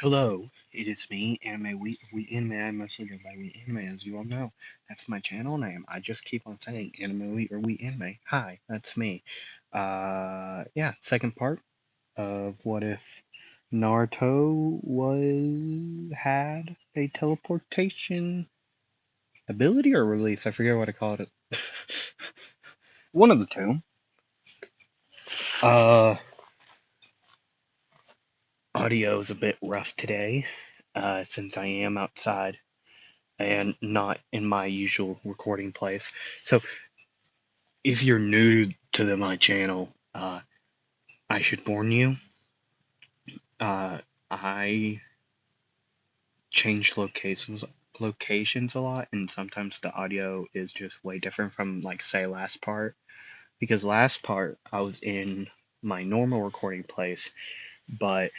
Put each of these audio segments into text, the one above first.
Hello, it is me, Anime We Anime. I mostly go by We Anime, as you all know. That's my channel name. I just keep on saying Anime We or We Anime. Hi, that's me. Yeah, second part of what if Naruto had a teleportation ability or release? I forget what I called it. One of the two. Uh, Audio is a bit rough today, since I am outside and not in my usual recording place. So if you're new to my channel, I should warn you. Uh, I change locations a lot, and sometimes the audio is just way different from, like, say, last part. Because last part I was in my normal recording place, but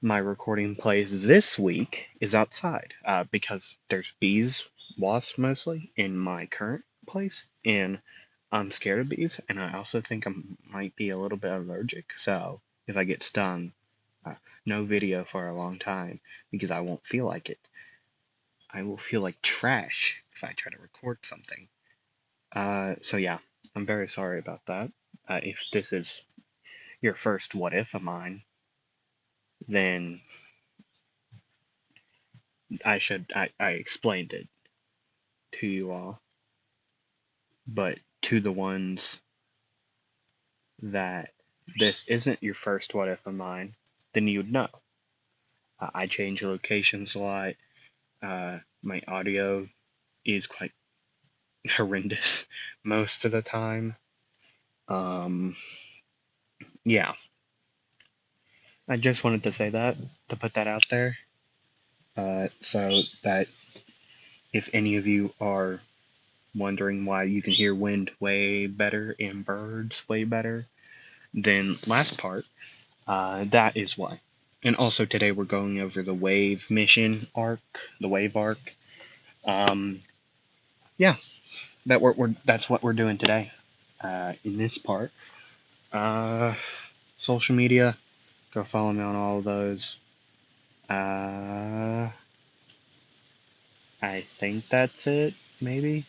my recording place this week is outside, because there's bees, wasps mostly, in my current place, and I'm scared of bees, and I also think I might be a little bit allergic, so if I get stung, uh, no video for a long time, because I won't feel like it. I will feel like trash if I try to record something. So yeah, I'm very sorry about that. If this is your first what if of mine, then I explained it to you all, but to the ones that this isn't your first what if of mine, then you'd know. I change locations a lot. My audio is quite horrendous most of the time. Um, yeah, I just wanted to say that, to put that out there, so that if any of you are wondering why you can hear wind way better and birds way better than last part, that is why. And also today we're going over the wave mission arc, the wave arc. Um, yeah, that's what we're doing today. In this part, uh, social media, go follow me on all of those. Uh, I think that's it. Maybe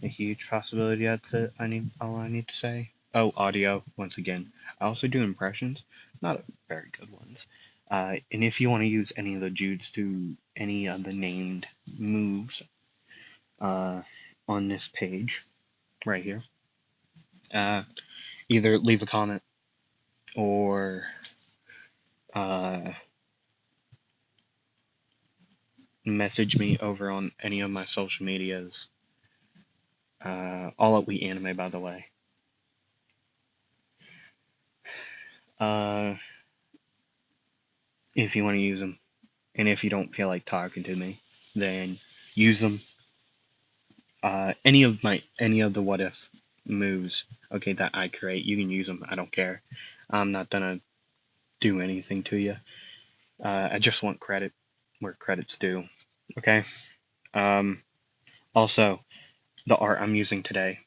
a huge possibility. That's it. All I need to say. Oh, audio once again. I also do impressions, not very good ones. And if you want to use any of the Judes to any of the named moves, uh, on this page right here, uh, either leave a comment or uh, message me over on any of my social medias. All at We Anime, by the way. Uh, if you want to use them, and if you don't feel like talking to me, then use them. Any of the what if moves, okay, that I create, you can use them. I don't care. I'm not gonna do anything to you. I just want credit where credit's due. Okay. Um. Also, the art I'm using today.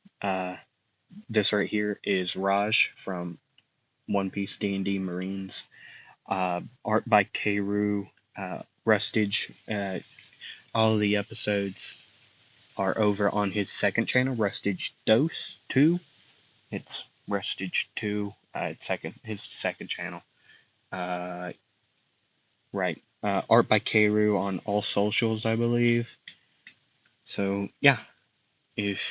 This right here is Raj from One Piece D&D Marines. Art by Keiru. Rustage. All of the episodes are over on his second channel, Rustage Dose 2. It's Rustage 2, his second channel. Uh, right. Art by Keiru on all socials, I believe. So, yeah. If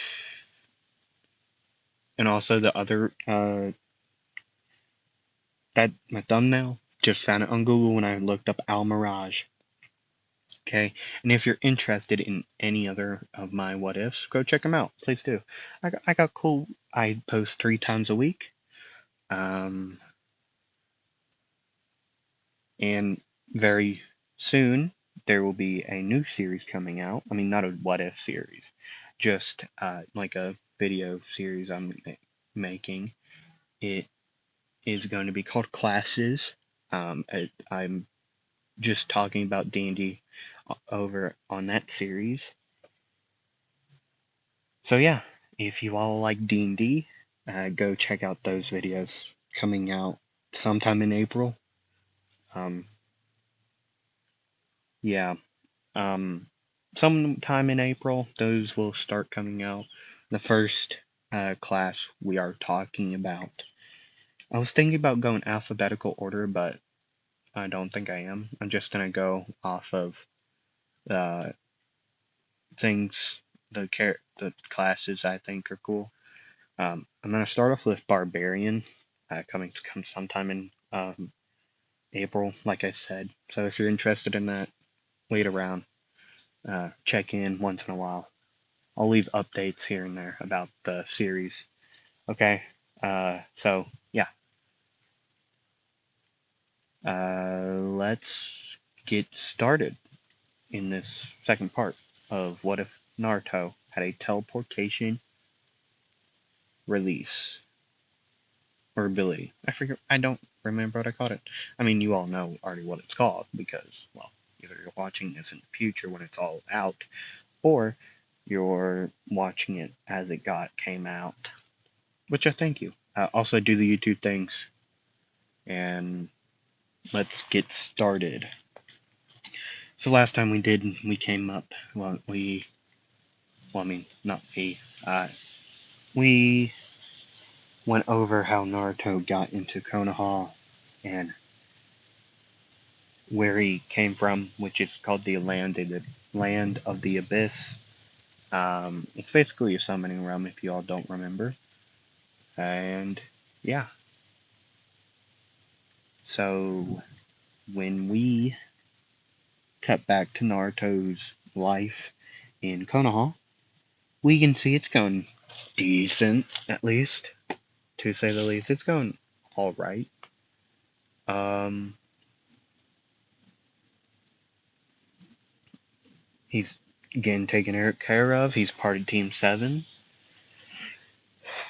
And also the other, that my thumbnail, just found it on Google when I looked up Al Mirage. Okay, and if you're interested in any other of my what ifs, go check them out. Please do. I got cool. I post 3 times a week. Um, and very soon there will be a new series coming out. I mean, not a what if series, just like a video series I'm making. It is going to be called Classes. I'm just talking about D&D over on that series. So yeah, if you all like D&D, go check out those videos coming out sometime in April. Um, yeah, um, sometime in April, those will start coming out. The first class we are talking about. I was thinking about going alphabetical order, but I don't think I am. I'm just gonna go off of uh, things, the classes I think are cool. I'm gonna start off with Barbarian, coming to come sometime in April, like I said. So if you're interested in that, wait around, check in once in a while. I'll leave updates here and there about the series. Okay, so yeah, let's get started in this second part of what if Naruto had a teleportation release or ability. I forget. I don't remember what I called it. I mean, you all know already what it's called because, well, either you're watching this in the future when it's all out, or you're watching it as it came out. Which I thank you. Also, do the YouTube things, and let's get started. So last time we came up. I mean, not we. We went over how Naruto got into Konoha and where he came from, which is called Land of the Abyss. It's basically a summoning realm, if you all don't remember. And yeah, so when we cut back to Naruto's life in Konoha, we can see it's going decent, at least, to say the least. It's going all right. Um, he's getting taken care of. He's part of Team 7.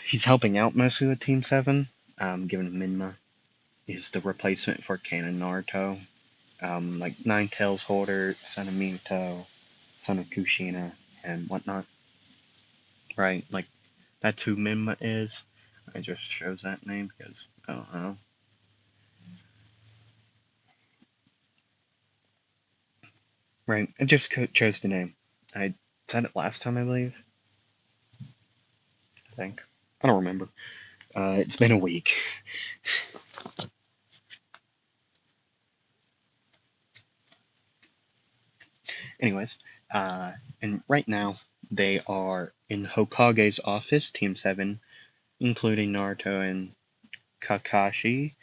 He's helping out mostly with Team 7, given Minma is the replacement for Canon Naruto. Like Nine Tails Holder, son of Minato, son of Kushina, and whatnot. Right? Like, that's who Minma is. I just chose that name because I don't know. Right? I just chose the name. I said it last time, I believe. I think. I don't remember. It's been a week. Anyways, and right now they are in Hokage's office, Team 7, including Naruto and Kakashi,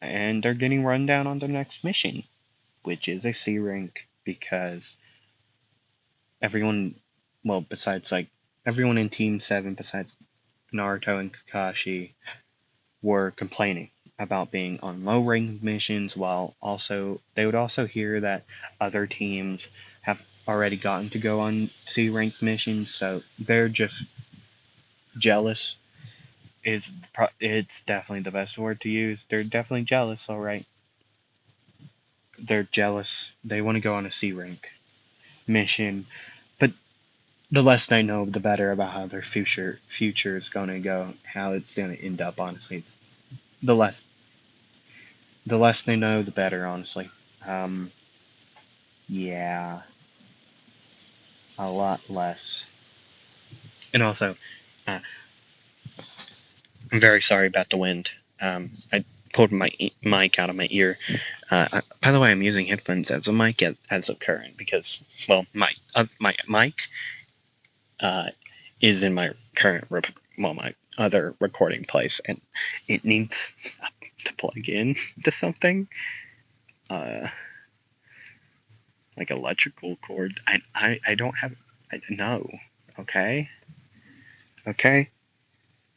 and they're getting run down on their next mission, which is a C rank because everyone, well, besides like everyone in Team 7 besides Naruto and Kakashi were complaining about being on low rank missions, while also they would also hear that other teams have already gotten to go on C rank missions, so they're just jealous. It's definitely the best word to use. They're definitely jealous, all right. They're jealous. They want to go on a C rank mission, but the less they know, the better about how their future is going to go, how it's going to end up. Honestly, it's the less the less they know, the better. Honestly, um, yeah, a lot less. And also, uh, I'm very sorry about the wind. I pulled my mic out of my ear. By the way, I'm using headphones as a mic as of current because, well, my mic uh, is in my current my other recording place, and it needs to plug in to something, uh, like electrical cord. I don't have. No. Okay. Okay.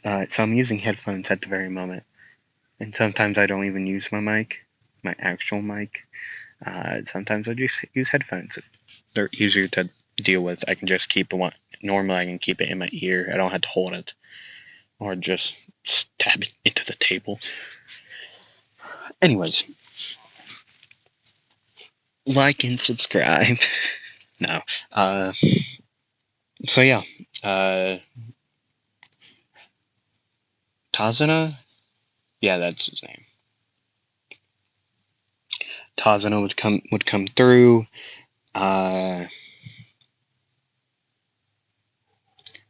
So I'm using headphones at the very moment, and sometimes I don't even use my mic, my actual mic. Sometimes I just use headphones. They're easier to deal with. I can just keep one. Normally, I can keep it in my ear. I don't have to hold it or just stab it into the table. Anyways, like and subscribe. No. So yeah. Uh, Tazuna? Yeah, that's his name. Tazuna would come through.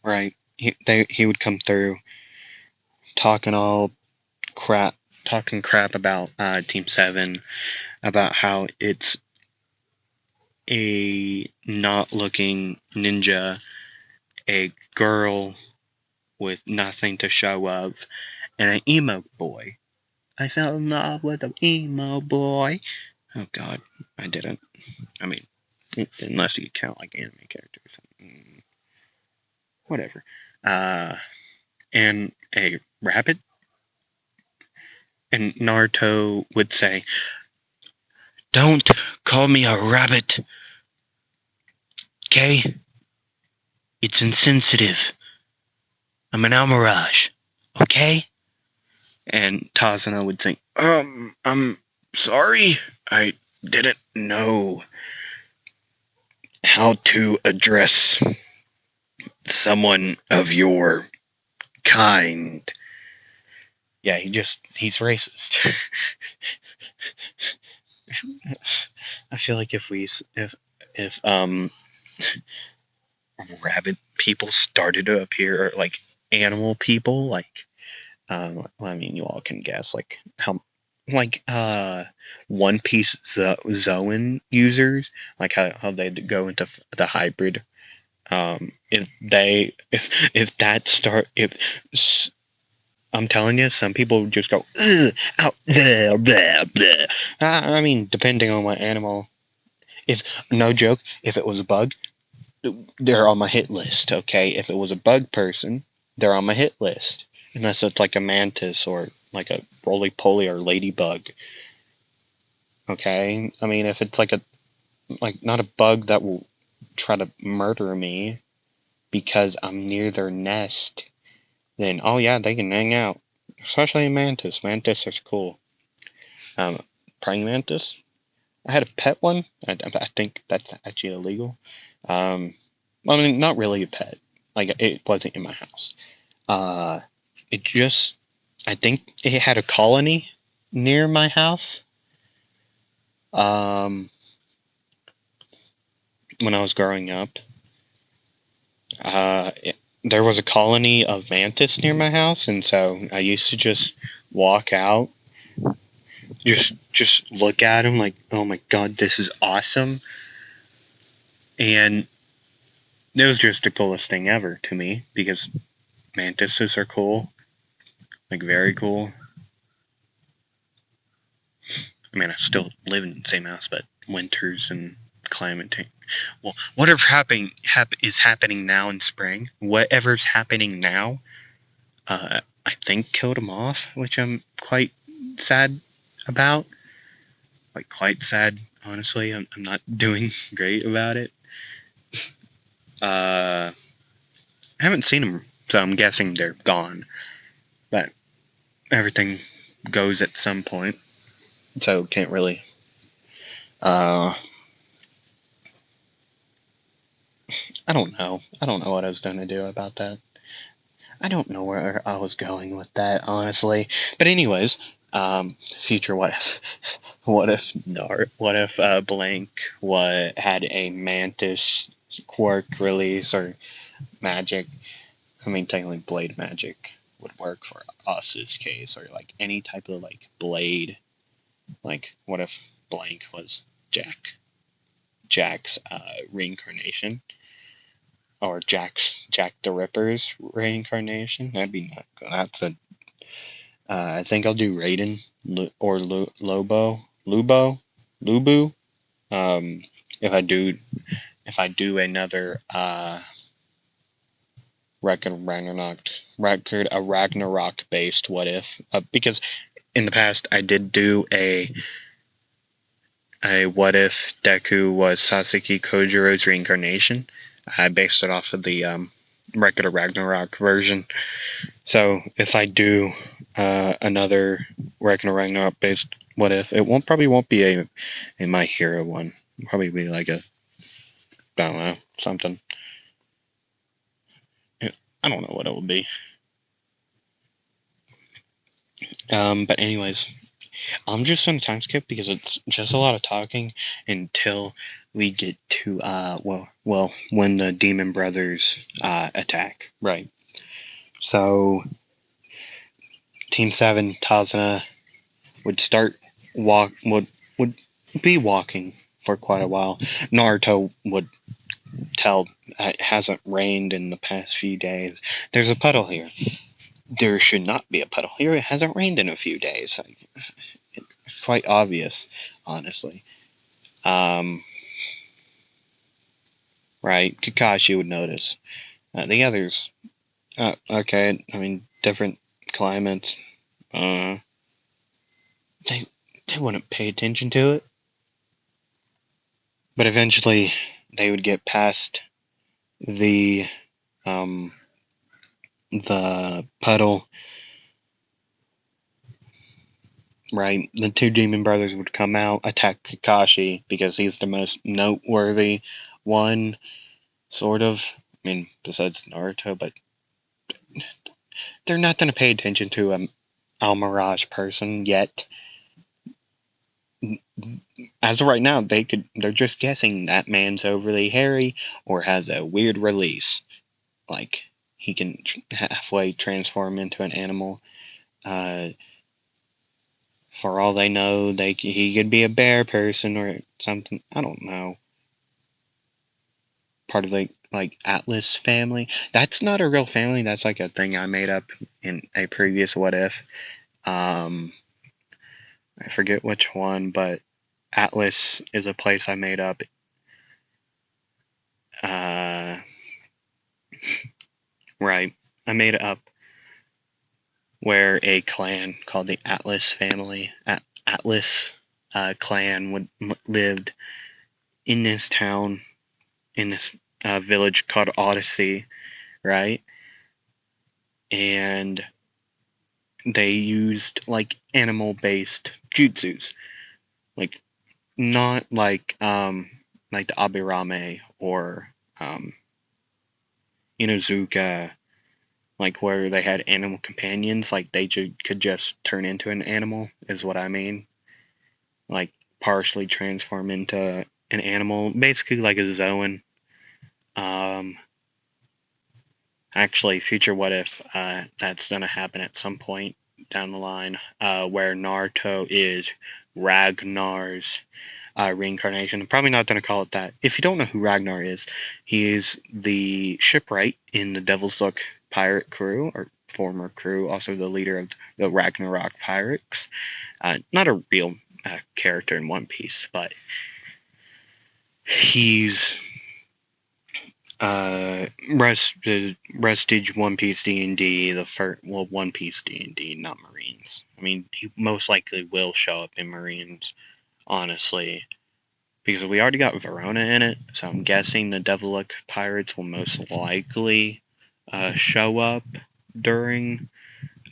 Right. He would come through talking all crap, talking crap about Team 7, about how it's a not looking ninja, a girl with nothing to show of, and an emo boy. I fell in love with an emo boy. Oh god, I didn't. I mean, unless you count like anime characters. Whatever. Uh, and a rabbit. And Naruto would say, "Don't call me a rabbit, okay? It's insensitive. I'm an Almirage, okay?" And Tazuna would say, I'm sorry. I didn't know how to address someone of your kind. Yeah, he's racist. I feel like if rabbit people started to appear, or like animal people, like I mean, you all can guess like how, like One Piece Zoan users, like how they go into the hybrid. If that start if I'm telling you, some people just go ugh, out blah, blah, blah. I mean, depending on what animal. If no joke, if it was a bug, they're on my hit list. Okay, if it was a bug person, they're on my hit list. Unless it's like a mantis or like a roly poly or ladybug. Okay, I mean, if it's like not a bug that will try to murder me because I'm near their nest, then oh yeah, they can hang out. Especially a mantis. Mantis is cool. Praying mantis. I had a pet one. I think that's actually illegal. Um, I mean, not really a pet. Like it wasn't in my house. Uh, it just. I think it had a colony near my house. Um, when I was growing up, uh, it, there was a colony of mantis near my house, and so I used to just walk out, just look at them like, oh my god, this is awesome, and it was just the coolest thing ever to me because mantises are cool, like very cool. I mean, I still live in the same house, but winters and climate change. Well, whatever is happening now in spring, whatever's happening now, I think killed him off, which I'm quite sad about. Like quite sad, honestly. I'm not doing great about it. I haven't seen them, so I'm guessing they're gone. But everything goes at some point, so can't really. Uh, I don't know. I don't know what I was going to do about that. I don't know where I was going with that, honestly. But anyways, future what if? What if blank what had a mantis quirk release or magic? I mean, technically, blade magic would work for us's case, or like any type of like blade. Like, what if blank was Jack's reincarnation, or Jack the Ripper's reincarnation? That'd be not good. That's a. I think I'll do Raiden or Lubu. Um, if I do another Ragnarok based what if, because in the past I did do a what if Deku was Sasuke Kojiro's reincarnation. I based it off of the regular Ragnarok version. So if I do another Ragnarok based what if, it probably won't be a My Hero one. It'll probably be like a, I don't know, something. I don't know what it will be. But anyways, I'm just gonna time skip because it's just a lot of talking until we get to when the Demon Brothers attack. Right. So Team Seven Tazuna would start would be walking for quite a while. Naruto would tell it hasn't rained in the past few days. There's a puddle here. There should not be a puddle here. It hasn't rained in a few days. It's quite obvious, honestly. Um, right? Kakashi would notice. The others, okay. I mean, different climates. Uh, they they wouldn't pay attention to it. But eventually, they would get past the um the puddle. Right, the two demon brothers would come out, attack Kakashi because he's the most noteworthy one, sort of. I mean, besides Naruto, but they're not going to pay attention to a Almirage person yet. As of right now, they're just guessing that man's overly hairy or has a weird release, like he can halfway transform into an animal. Uh, for all they know, he could be a bear person or something. I don't know. Part of the like Atlas family. That's not a real family. That's like a thing I made up in a previous what if. Um, I forget which one, but Atlas is a place I made up. Uh, right. I made it up where a clan called the Atlas family, Atlas clan, lived in this town, in this village called Odyssey, right? And they used like animal based jutsus, like not like the Abirame or um Inuzuka, like where they had animal companions, like they could just turn into an animal, is what I mean. Like partially transform into an animal, basically like a Zoan. Um, Actually, future what if that's gonna happen at some point down the line, where Naruto is Ragnar's reincarnation. I'm probably not going to call it that. If you don't know who Ragnar is, he is the shipwright in the Devil's Look pirate crew, or former crew, also the leader of the Ragnarok pirates. Not a real character in One Piece, but he's Restige One Piece D&D, the first, well, One Piece D&D, not Marines. I mean, he most likely will show up in Marines, honestly, because we already got Verona in it, so I'm guessing the Devilic Pirates will most likely show up during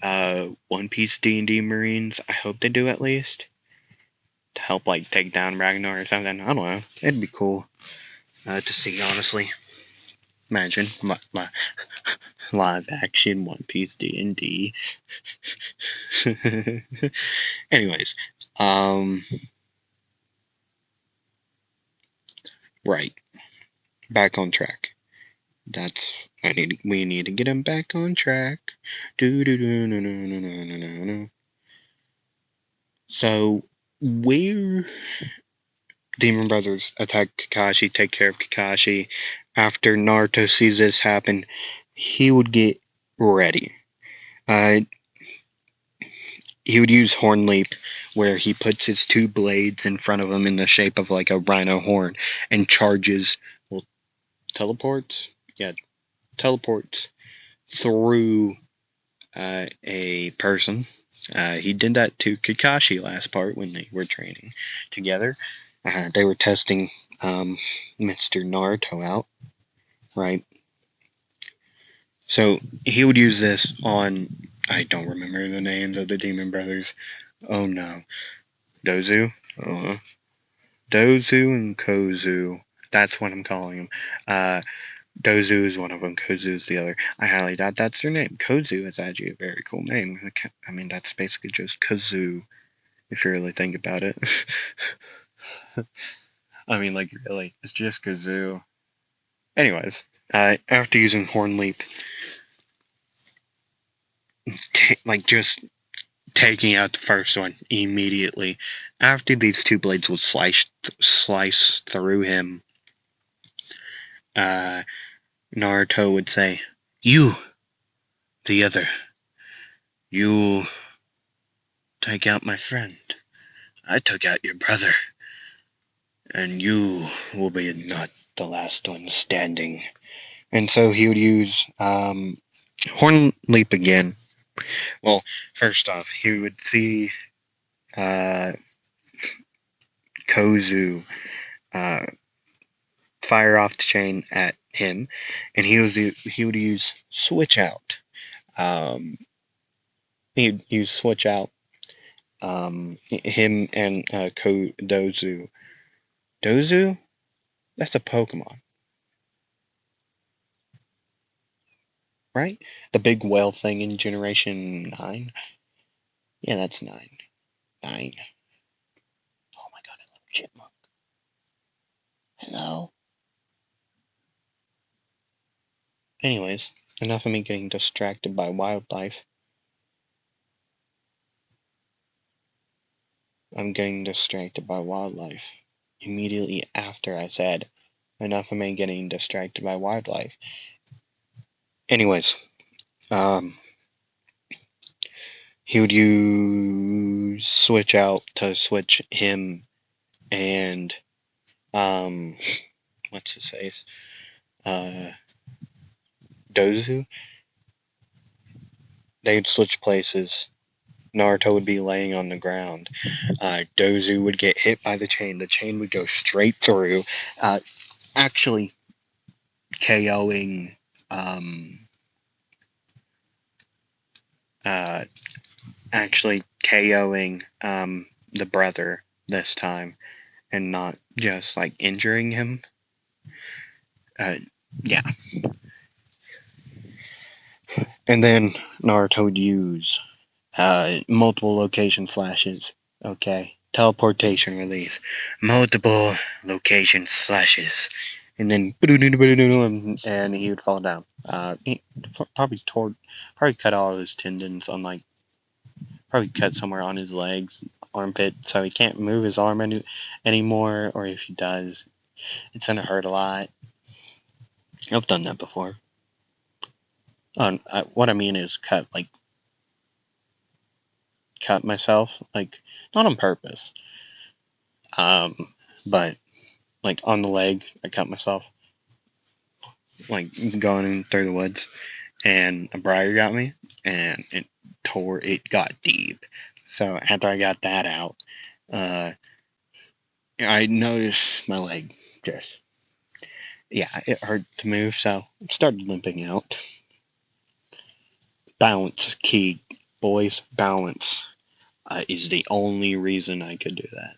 One Piece D&D Marines. I hope they do, at least, to help like take down Ragnar or something. I don't know. It'd be cool to see, honestly. Imagine live action One Piece D&D. Anyways, um, right, back on track. We need to get him back on track. Do do do no no no no no no no. So where Demon Brothers attack Kakashi, take care of Kakashi. After Naruto sees this happen, he would get ready. Uh, he would use Horn Leap, where he puts his two blades in front of him in the shape of like a rhino horn and charges. Well, teleports. Yeah, teleports through a person. He did that to Kakashi last part when they were training together. They were testing Mr. Naruto out, right? So he would use this on. I don't remember the names of the Demon Brothers. Oh no, Dozu, Dozu and Kozu. That's what I'm calling them. Dozu is one of them. Kozu is the other. I highly doubt that's their name. Kozu is actually a very cool name. I mean, that's basically just kazoo, if you really think about it. I mean, like, really, it's just kazoo. Anyways, after using Horn Leap, like, just taking out the first one immediately, after these two blades would slice through him, uh, Naruto would say, "You, the other, you take out my friend. I took out your brother, and you will be not the last one standing." And so he would use Horn Leap again. Well, first off, he would see uh, Kozu uh, fire off the chain at him, and he would use Switch Out. He'd use Switch Out. Him and Dozu. Dozu? That's a Pokemon, right? The big whale thing in Generation 9? Yeah, that's 9. 9. Oh my god, I love Chipmunk. Hello? Anyways, enough of me getting distracted by wildlife. I'm getting distracted by wildlife. Immediately after I said, enough of me getting distracted by wildlife. Anyways, he would use Switch Out to switch him and, what's his face? Dozu. They'd switch places. Naruto would be laying on the ground. Dozu would get hit by the chain. The chain would go straight through, actually KOing, uh, the brother this time, and not just like injuring him. Yeah. And then Naruto would use multiple location slashes. Okay. Teleportation release. Multiple location slashes. And then and he would fall down. He probably cut all of his tendons on, like, probably cut somewhere on his legs, armpit, so he can't move his arm anymore, or if he does, it's gonna hurt a lot. I've done that before. What I mean is cut myself, like, not on purpose, but like on the leg, I cut myself, like going through the woods, and a briar got me, and it got deep. So after I got that out, I noticed my leg just, yeah, it hurt to move, so I started limping out. Balance key, boys. Balance is the only reason I could do that.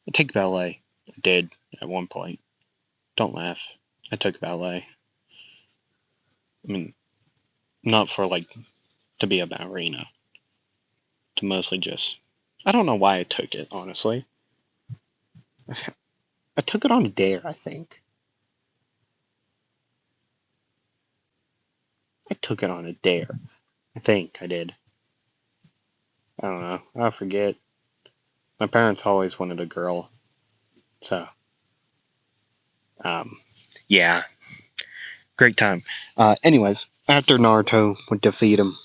I take ballet. I did at one point. Don't laugh. I took ballet. I mean, not for, like, to be a ballerina. To mostly just, I don't know why I took it, honestly. I took it on a dare, I think. I took it on a dare. I think I did. I don't know. I forget. My parents always wanted a girl. So, yeah. Great time. Anyways, after Naruto would defeat him,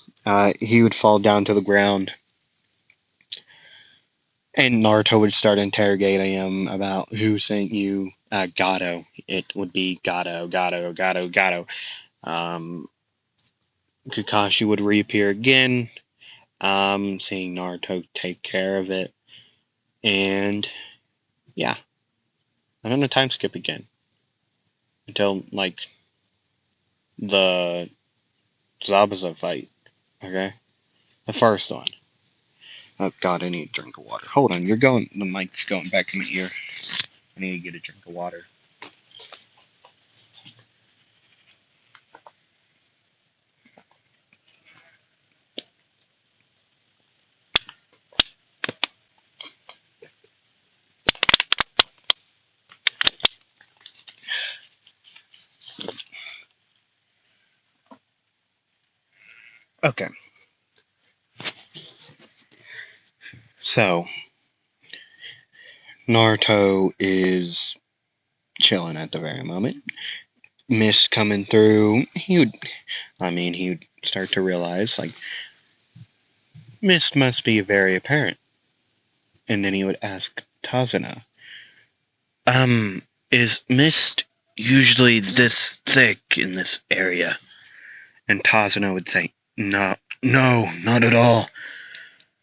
he would fall down to the ground, and Naruto would start interrogating him about who sent you. Gato. It would be Gato, Gato, Gato, Gato. Kakashi would reappear again, seeing Naruto take care of it, and yeah, I'm gonna time skip again until, like, the Zabuza fight. Okay, the first one. Oh god, I need a drink of water. Hold on, the mic's going back in my ear. I need to get a drink of water. Okay, so Naruto is chilling at the very moment. Mist coming through. He would start to realize, like, mist must be very apparent. And then he would ask Tazuna, is mist usually this thick in this area? And Tazuna would say, no, no, not at all.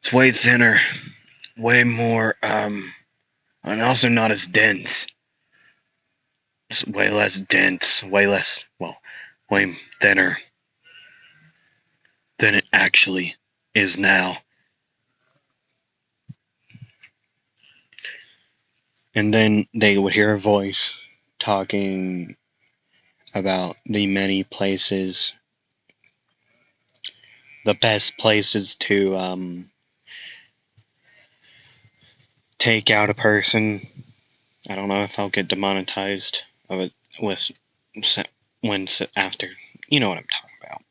It's way thinner, way more, and also not as dense. It's way less dense, way thinner than it actually is now. And then they would hear a voice talking about the many places, the best places to take out a person. I don't know if I'll get demonetized of it with when after. You know what I'm talking about.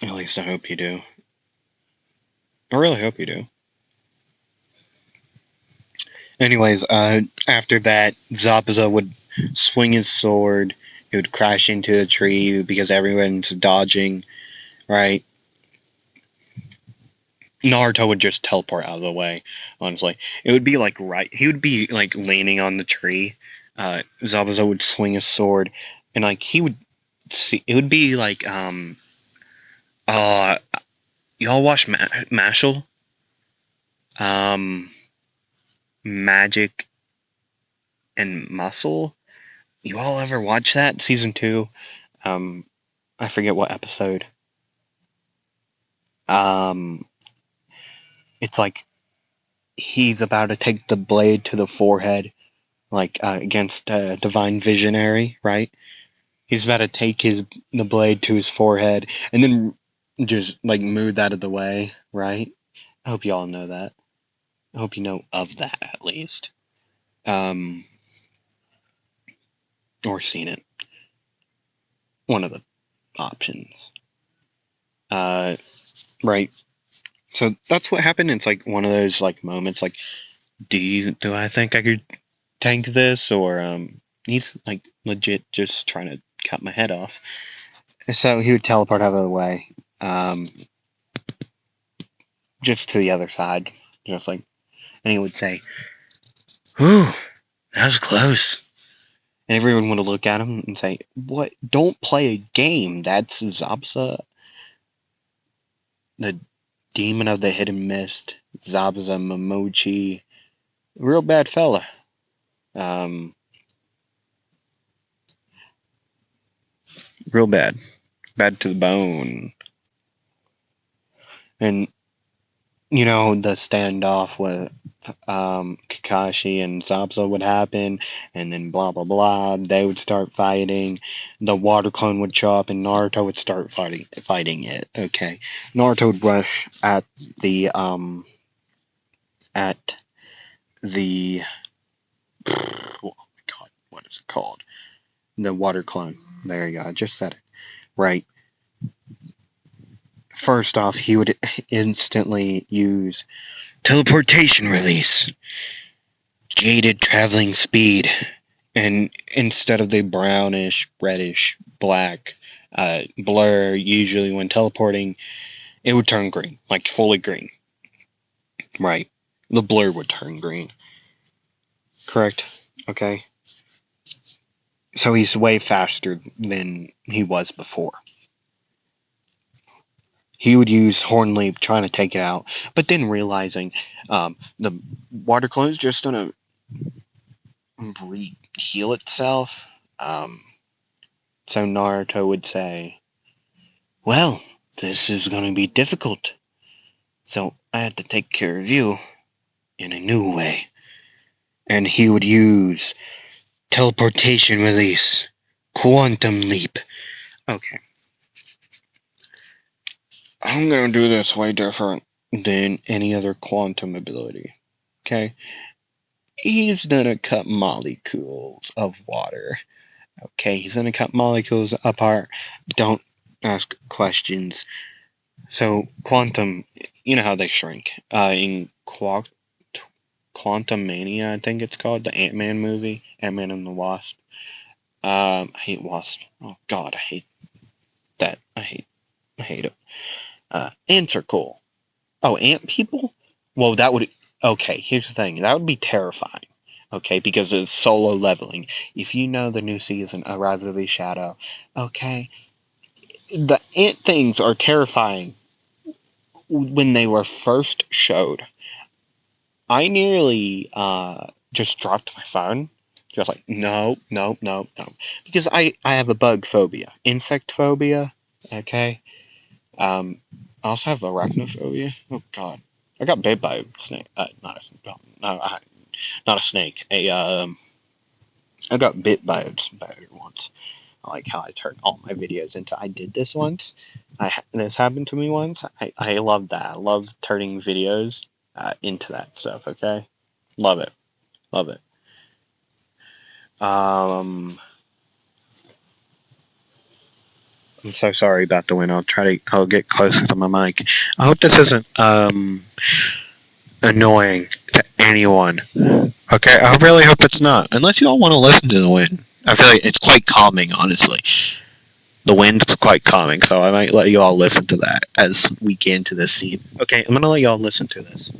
At least I hope you do. I really hope you do. Anyways, after that, Zabuza would swing his sword. It would crash into a tree because everyone's dodging, right? Naruto would just teleport out of the way, honestly. It would be like he would be like leaning on the tree. Zabuza would swing his sword, and like he would see, it would be like, uh, y'all watch Mashal? Um, Magic and Muscle? You all ever watch that? Season 2? Um, I forget what episode. Um, it's like he's about to take the blade to the forehead, like against Divine Visionary, right? He's about to take the blade to his forehead and then just like move that out of the way, right? I hope you all know that. I hope you know of that at least. Um, or seen it. One of the options. Uh, right. So that's what happened. It's like one of those like moments like, do I think I could tank this? Or he's like legit just trying to cut my head off. So he would teleport out of the way. Just to the other side. Just like, and he would say, "Whew, that was close." And everyone would look at him and say, "What? Don't play a game. That's Zabza, the demon of the hidden mist. Zabza Momochi. Real bad fella. Um, real bad. Bad to the bone." And, you know, the standoff with Kakashi and Zabza would happen, and then blah blah blah. They would start fighting. The water clone would show up, and Naruto would start fighting it. Okay, Naruto would rush at the oh my god, what is it called? The water clone. There you go. I just said it right. First off, he would instantly use teleportation release, jaded traveling speed, and instead of the brownish, reddish, black blur usually when teleporting, it would turn green, like fully green. Right. The blur would turn green. Correct? Okay. So he's way faster than he was before. He would use Horn Leap trying to take it out, but then realizing the water clone is just gonna heal itself. So Naruto would say, "Well, this is gonna be difficult. So I had to take care of you in a new way." And he would use teleportation release, quantum leap. Okay. I'm gonna do this way different than any other quantum ability. Okay? He's gonna cut molecules of water Okay, he's gonna cut molecules apart. Don't ask questions. So quantum, you know how they shrink. In Quantum Mania, I think it's called, the Ant-Man movie, Ant-Man and the Wasp. I hate Wasp. Oh God, I hate that. I hate it. Ants are cool. Oh, ant people? Well, that would. Okay, here's the thing. That would be terrifying. Okay, because it's solo leveling. If you know the new season of Rise of the Shadow, okay, the ant things are terrifying when they were first showed. I nearly just dropped my phone. Just like, no, no, no, no. Because I have a bug phobia, insect phobia, okay? I also have arachnophobia. Oh God, I got bit by a snake. Not a snake. No, not a snake. I got bit by a spider once. I like how I turned all my videos into I did this once. This happened to me once. I love that. I love turning videos into that stuff. Okay, love it, love it. Um, I'm so sorry about the wind. I'll get closer to my mic. I hope this isn't annoying to anyone. Okay, I really hope it's not. Unless you all want to listen to the wind. I feel like it's quite calming, honestly. The wind's quite calming, so I might let you all listen to that as we get into this scene. Okay, I'm gonna let you all listen to this.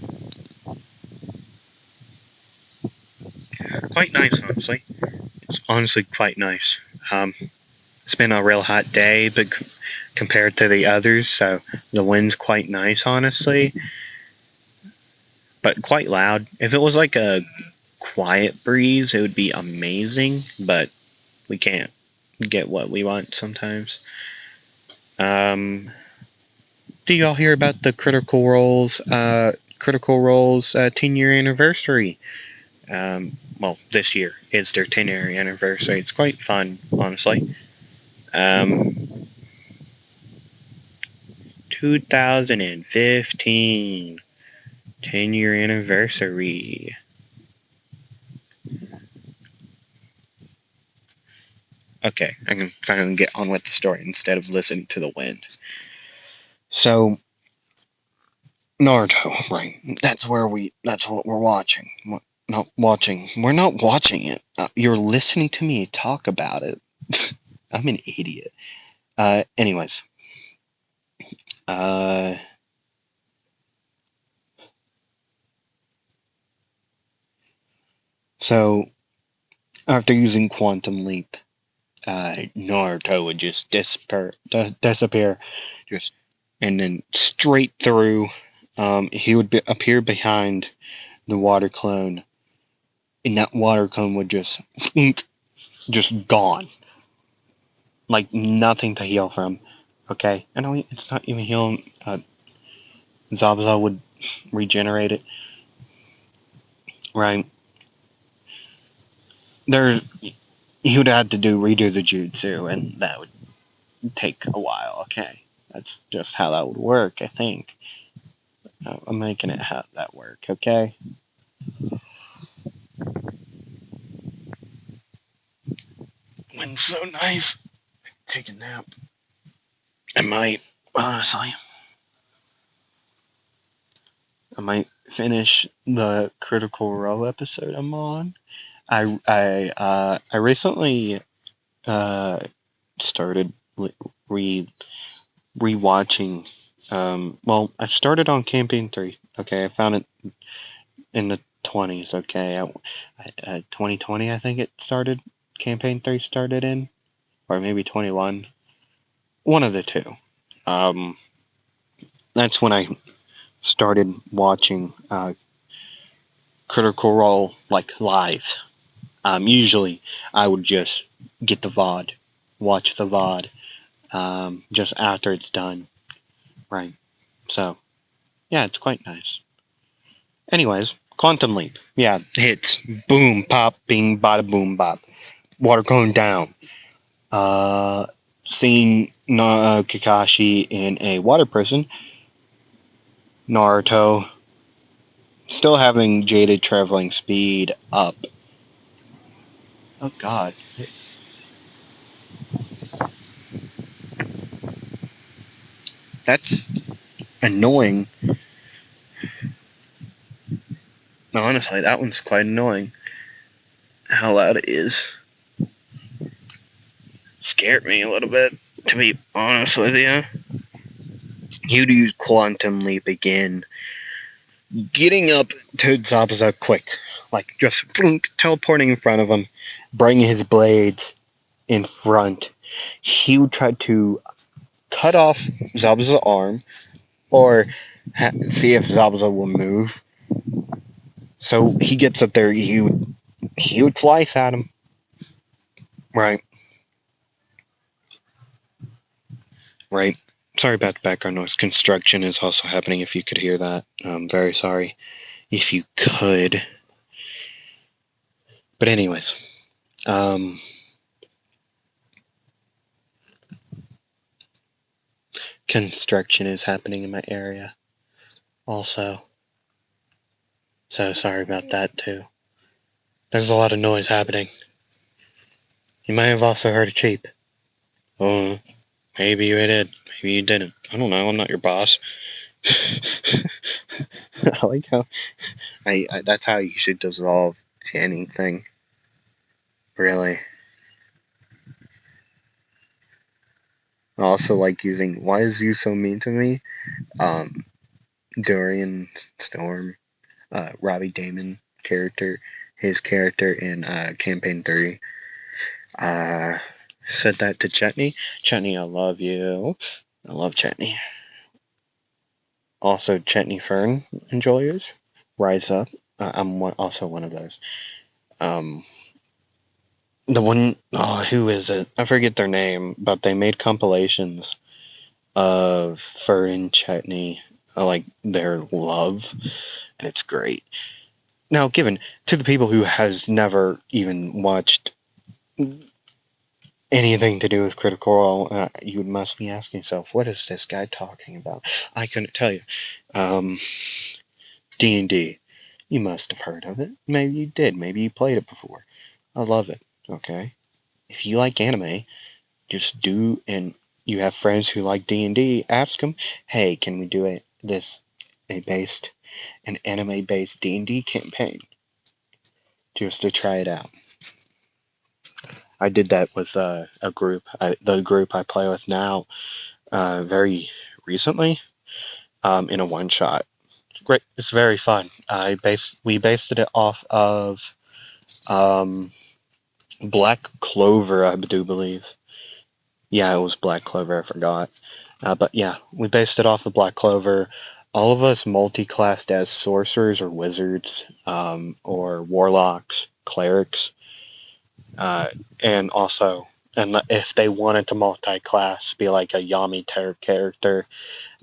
Quite nice, honestly. It's honestly quite nice. It's been a real hot day, but compared to the others, so the wind's quite nice, honestly, but quite loud. If it was like a quiet breeze, it would be amazing, but we can't get what we want sometimes. Um, do y'all hear about the Critical Role's 10-year anniversary? Well, this year is their 10-year anniversary. It's quite fun, honestly. 2015, 10-year anniversary. Okay, I can finally get on with the story instead of listening to the wind. So, Naruto, right? That's what we're watching. Not watching. We're not watching it. You're listening to me talk about it. I'm an idiot. Anyways. Uh, so, after using Quantum Leap, Naruto would just disappear, just, and then straight through, he would appear behind the water clone, and that water clone would just gone, like nothing to heal from. Okay, I know it's not even healing. Zabuza would regenerate it, right? There, he would have to redo the jutsu, and that would take a while. Okay, that's just how that would work, I think. I'm making it how that work. Okay. Wind's so nice. Take a nap. I might, honestly, I might finish the Critical Role episode I'm on. I recently started re rewatching. Well, I started on Campaign 3. Okay, I found it in the 20s. Okay, 2020 I think it started. Campaign 3 started in, or maybe 21. One of the two. Um, that's when I started watching Critical Role like live. Usually, I would just get the VOD, watch the VOD, just after it's done, right? So, yeah, it's quite nice. Anyways, Quantum Leap, yeah, hits, boom, pop, bing, bada, boom, bop, water going down. Seeing Kakashi in a water prison, Naruto still having jaded traveling speed up. Oh God. That's annoying. Honestly, that one's quite annoying. How loud it is. Scared me a little bit, to be honest with you. You'd use Quantum Leap again. Getting up to Zabuza quick. Like, just teleporting in front of him. Bringing his blades in front. He would try to cut off Zabuza's arm. Or see if Zabuza will move. So he gets up there, he would slice at him. Right. Right. Sorry about the background noise. Construction is also happening if you could hear that. I'm very sorry if you could. But anyways. Construction is happening in my area. Also. So sorry about that too. There's a lot of noise happening. You might have also heard a cheep. Oh, maybe you did. Maybe you didn't. I don't know. I'm not your boss. I like how that's how you should dissolve anything. Really. I also like using why is you so mean to me? Dorian Storm, Robbie Damon character, his character in Campaign 3. Said that to Chetney. Chetney, I love you. I love Chetney. Also, Chetney Fern enjoyers, rise up. I'm also one of those. The one, who is it? I forget their name, but they made compilations of Fern and Chetney, like their love, and it's great. Now, given to the people who has never even watched anything to do with Critical Role, you must be asking yourself, what is this guy talking about? I couldn't tell you. D&D. You must have heard of it. Maybe you did. Maybe you played it before. I love it. Okay? If you like anime, just do, and you have friends who like D&D, ask them, hey, can we do an anime-based D&D campaign? Just to try it out. I did that with a group, the group I play with now, very recently, in a one-shot. It's great. It's very fun. We based it off of Black Clover, I do believe. Yeah, it was Black Clover, I forgot. But yeah, we based it off of Black Clover. All of us multi-classed as sorcerers or wizards, or warlocks, clerics. And also, and if they wanted to multi-class, be like a Yami character,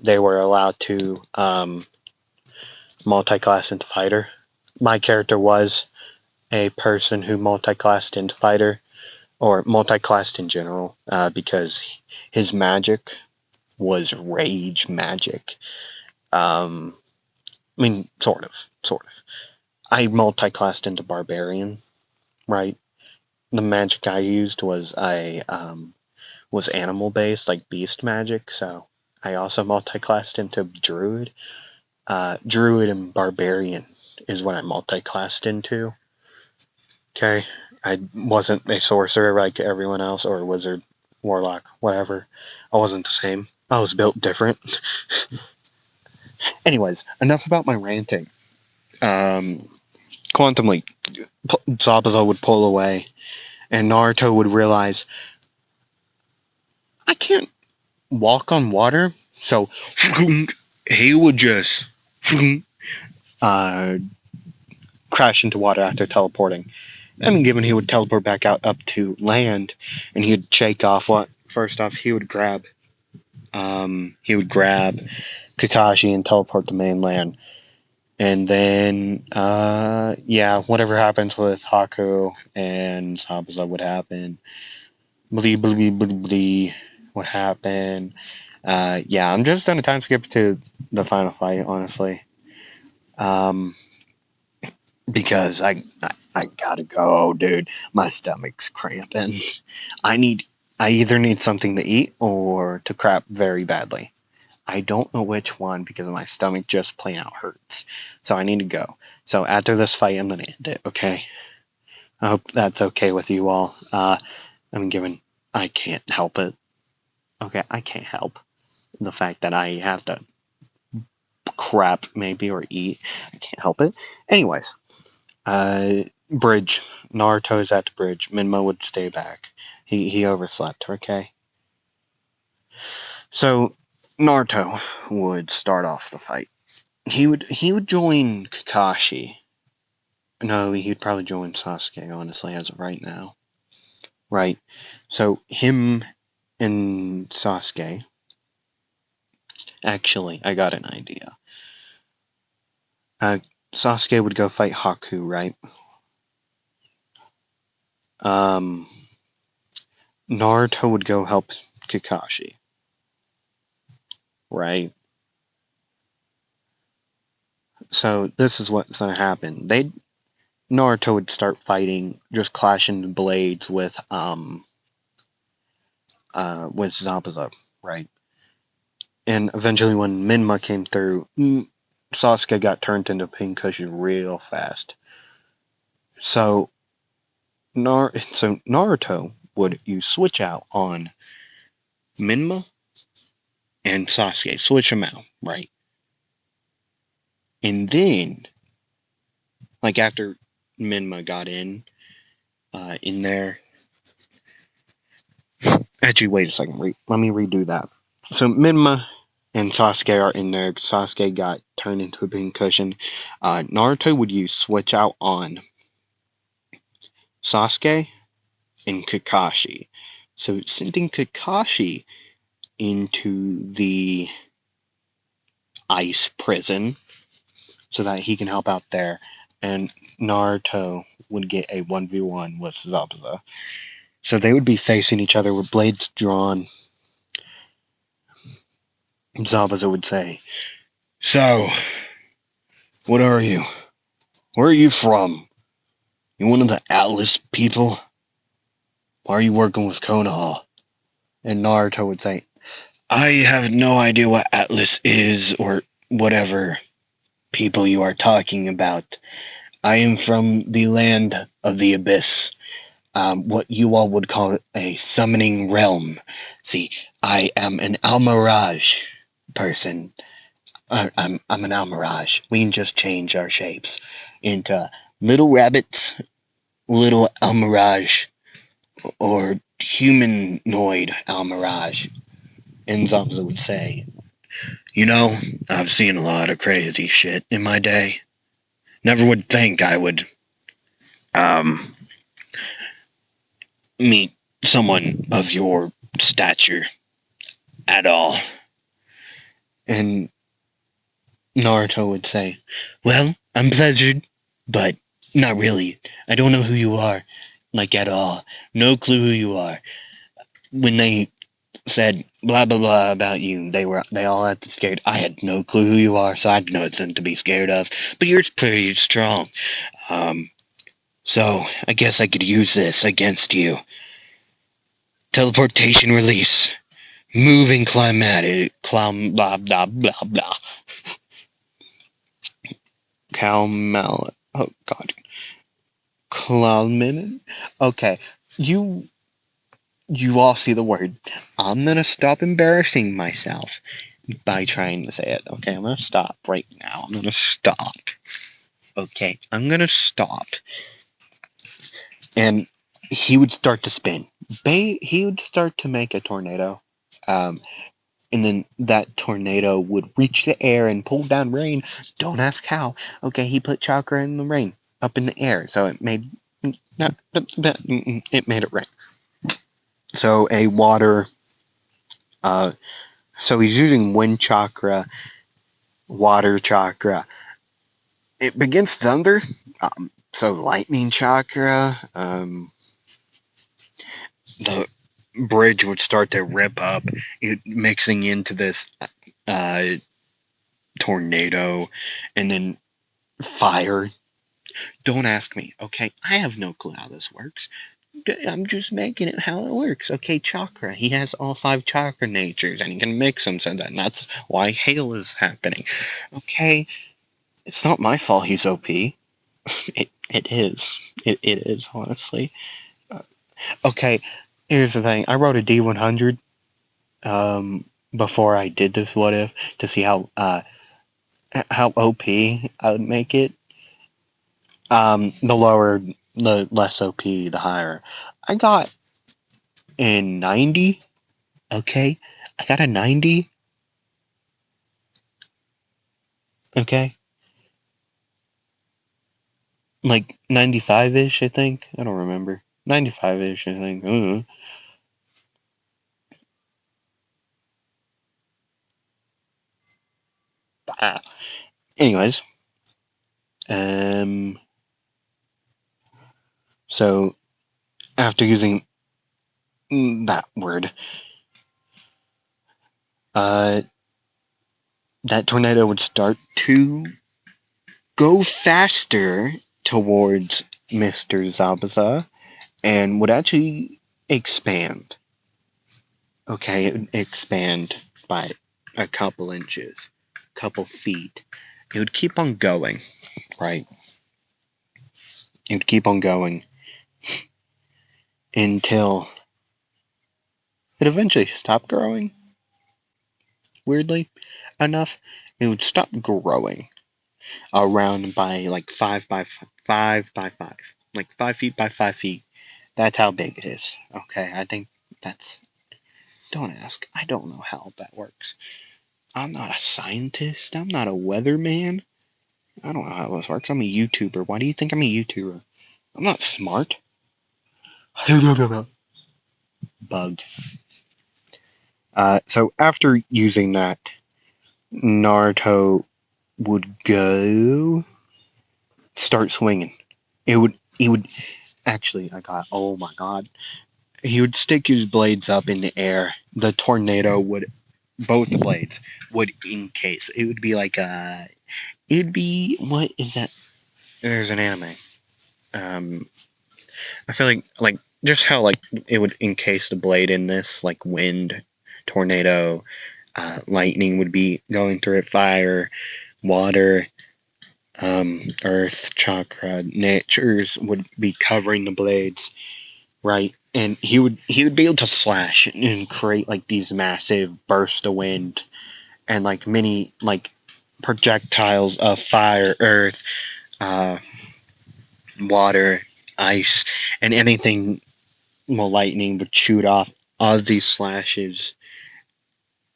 they were allowed to multi-class into fighter. My character was a person who multi-classed into fighter, or multi-classed in general, because his magic was rage magic. I mean, sort of. I multi-classed into barbarian, right? The magic I used was was animal based, like beast magic. So I also multi-classed into druid. Druid and barbarian is what I multi-classed into. Okay, I wasn't a sorcerer like everyone else, or a wizard, warlock, whatever. I wasn't the same. I was built different. Anyways, enough about my ranting. Quantum Leap. Zabuza would pull away, and Naruto would realize, I can't walk on water, so he would just crash into water after teleporting. And given he would teleport back out up to land, and he would shake off what? First off, he would grab Kakashi and teleport to mainland. And then, whatever happens with Haku and Zabuza would happen. Blee, blee, blee, blee. What happened? I'm just gonna time skip to the final fight, honestly. Because I gotta go, dude. My stomach's cramping. I either need something to eat or to crap very badly. I don't know which one because my stomach just plain out hurts. So I need to go. So after this fight, I'm gonna end it. Okay. I hope that's okay with you all. Given I can't help it. Okay, I can't help the fact that I have to crap maybe or eat. I can't help it. Anyways, bridge. Naruto's at the bridge. Minmo would stay back. He overslept. Okay. So Naruto would start off the fight. He would join Kakashi. No, he'd probably join Sasuke. Honestly, as of right now. Right. So him and Sasuke. Actually, I got an idea. Sasuke would go fight Haku, right? Naruto would go help Kakashi, right? So this is what's gonna happen. Naruto would start fighting, just clashing blades with Zabuza, right? And eventually, when Minma came through, Sasuke got turned into pincushion real fast. So Naruto would use switch out on Minma and Sasuke, switch them out, right? And then, like after Minma got in there. Actually, wait a second. Let me redo that. So Minma and Sasuke are in there. Sasuke got turned into a pincushion. Naruto would use switch out on Sasuke and Kakashi. So sending Kakashi into the ice prison so that he can help out there. And Naruto would get a 1v1 with Zabuza. So they would be facing each other with blades drawn. Zabuza would say, "So, what are you? Where are you from? You one of the Atlas people? Why are you working with Konoha?" And Naruto would say, "I have no idea what Atlas is or whatever people you are talking about. I am from the land of the abyss. What you all would call a summoning realm. See, I am an Almirage person. I'm an Almirage. We can just change our shapes into little rabbits, little Almirage, or humanoid Almirage." And Zabuza would say, I've seen a lot of crazy shit in my day. Never would think I would um, meet someone of your stature at all." And Naruto would say, "Well, I'm pleasured, but not really. I don't know who you are, like at all. No clue who you are." When they said blah blah blah about you, they all acted scared. I had no clue who you are, so I had nothing to be scared of. But you're pretty strong. So I guess I could use this against you. Teleportation release. Moving climatic. Blah blah blah blah. Oh god. Cloud. Okay. You all see the word. I'm gonna stop embarrassing myself by trying to say it. Okay, I'm gonna stop right now. I'm gonna stop. Okay, I'm gonna stop. And he would start to spin. He would start to make a tornado. Um, and then that tornado would reach the air and pull down rain. Don't ask how. Okay, he put chakra in the rain, up in the air, so it made it made it rain. So a water. So he's using wind chakra, water chakra. It begins thunder. So lightning chakra. The bridge would start to rip up, mixing into this uh, tornado, and then fire. Don't ask me, okay? I have no clue how this works. I'm just making it how it works. Okay, chakra. He has all 5 chakra natures, and he can mix them, so that's why hail is happening. Okay, it's not my fault he's OP. It is. It is, honestly. Uh, okay, here's the thing. I wrote a D100 before I did this what if to see how OP I would make it. The lower, the less OP, the higher. I got a 90. Okay, I got a 90. Okay, like 95-ish, I think. I don't remember. 95-ish, I think. I don't know. Ah. Anyways, um, so after using that word, uh, that tornado would start to go faster towards Mr. Zabuza and would actually expand. Okay, it would expand by a couple inches, couple feet. It would keep on going, right? It would keep on going until it eventually stopped growing. Weirdly enough, it would stop growing around by like 5 by 5, like 5 feet by 5 feet. That's how big it is. Okay, I think that's. Don't ask. I don't know how that works. I'm not a scientist. I'm not a weatherman. I don't know how this works. I'm a YouTuber. Why do you think I'm a YouTuber? I'm not smart. Bug. So after using that, Naruto would go start swinging. He would actually. I got. Oh my god. He would stick his blades up in the air. The tornado would. Both the blades would encase. It would be like a. It'd be what is that? There's an anime. Um, I feel like just how like it would encase the blade in this like wind, tornado, lightning would be going through it, fire, water, earth, chakra, natures would be covering the blades, right? And he would be able to slash and create like these massive bursts of wind and like many like projectiles of fire, earth, uh, water, ice, and anything. Well, lightning would shoot off all these slashes,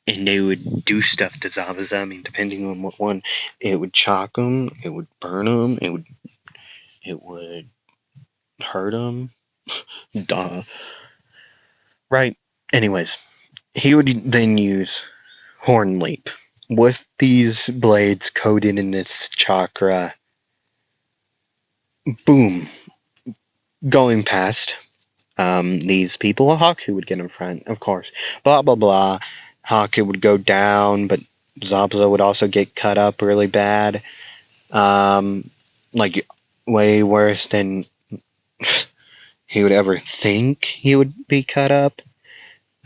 and they would do stuff to Zabuza. I mean, depending on what one, it would shock them, it would burn them, it would hurt them. Duh. Right. Anyways, he would then use Horn Leap with these blades coated in this chakra. Boom, going past these people. Haku would get in front, of course. Blah blah blah. Haku would go down, but Zabuza would also get cut up really bad. Like way worse than he would ever think he would be cut up.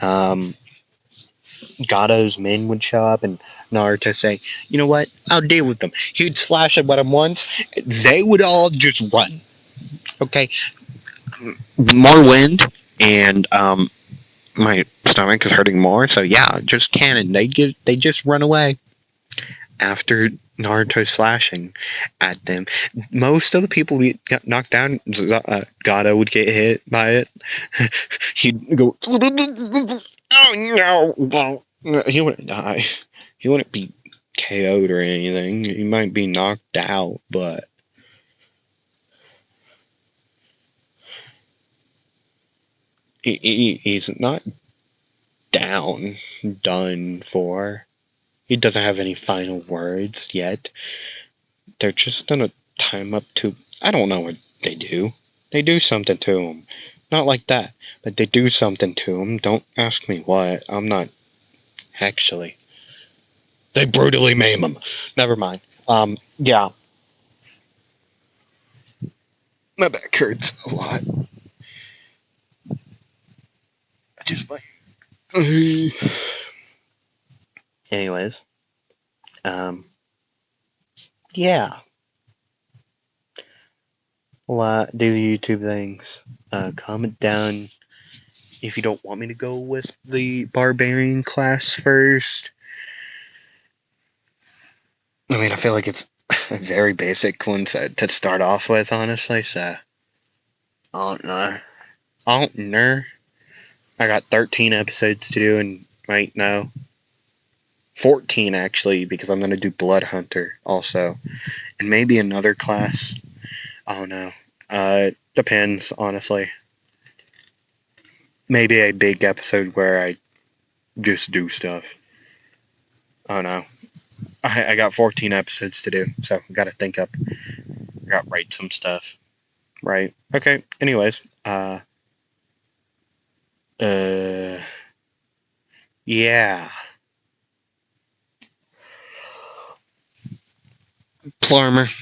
Um, Gato's men would show up and Naruto say, "You know what? I'll deal with them." He'd slash at them once. They would all just run. Okay, more wind and my stomach is hurting more. So yeah, just cannon. They just run away after Naruto slashing at them. Most of the people we got knocked down, Gato would get hit by it. He'd go, oh no, he wouldn't die. He wouldn't be KO'd or anything. He might be knocked out, but he's not down, done for. He doesn't have any final words yet. They're just gonna time up to. I don't know what they do. They do something to him. Not like that, but they do something to him. Don't ask me what. I'm not. Actually. They brutally maim him. Never mind. Yeah. My back hurts a lot. Just wait. Anyways, yeah. Do the YouTube things. Comment down if you don't want me to go with the barbarian class first. I mean, I feel like it's a very basic one to start off with, honestly, so I don't know. I don't know. I got 13 episodes to do, and right now, 14 actually, because I'm going to do Blood Hunter also, and maybe another class. I don't know. Depends, honestly. Maybe a big episode where I just do stuff. I don't know. I got 14 episodes to do, so I got to think up. I got to write some stuff. Right. Okay. Anyways, uh, yeah. Plarmer.